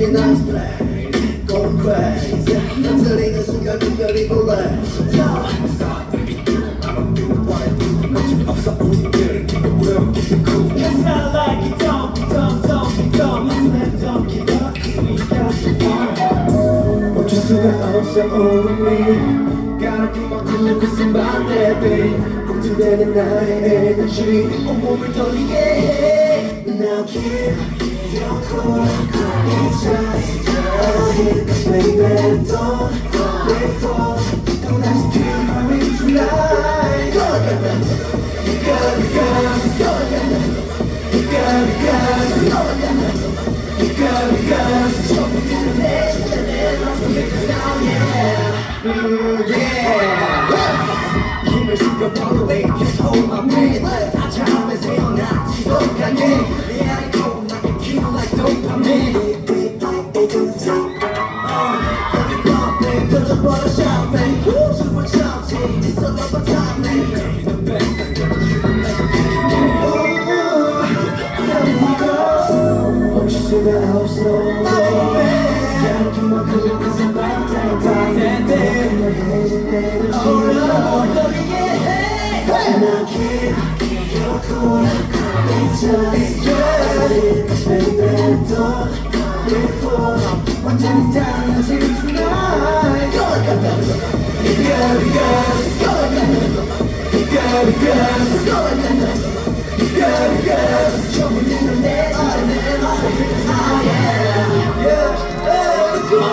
우리의 nice play going crazy 터뜨리는 순간 눈결이 올라 없어 우리들 we'll keep it cool It's not like you don't be dumb, don't be dumb. Listen and don't give up, 'cause we got the fun. 멈출 수가 없어 over me Gotta keep my cool cause I'm about that babe 꿈틀대는 나의 에너지 온몸을 떨리게 해 Now keep your cool It's just a hit baby Don't wait for Don't ask to hurry tonight Go again You gotta go Go again You gotta go Go again You gotta go 전부 들은 내 진짜 내 맘속 now yeah 힘을 숙여버려 they can't hold my breath 아차함에 새어나 지독하게 내 안에 나게 kill like dopamine Every bumping 터져버려 shopping 숨을 참지 It's all about timing The best I'm gonna treat you like a king There we go 멈출 수가 없어 Gotta keep my cool cause I'm about that Now keep your cool It's just baby don't wait for 완전히 달라질 tonight Go again You gotta go Go again You gotta go Go again You gotta go 전부 들은 내 진짜 내 맘속 ah yeah Yeah let's go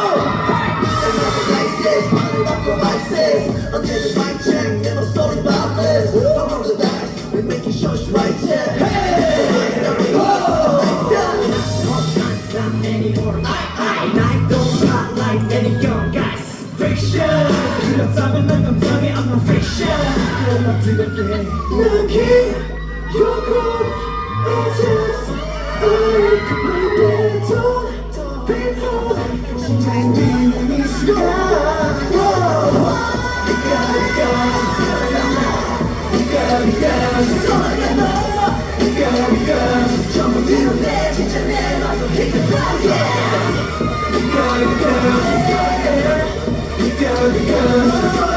Another like this money up for vices 언제든 mic check 내 목소리 boundless Don't roll the dice we making sure it's right yeah Not anymore I don't hot like any young guys Fiction 두렵다면 난 감정이 I'm no fiction 그것만 뜨겁게 해 Now keep your cool It's just a little baby don't be fooled 심장이 뛰는 이 순간 You gotta go You gotta go You gotta go 전부 들어내 진짜 내 맘속 kick the fire yeah You gotta go You gotta go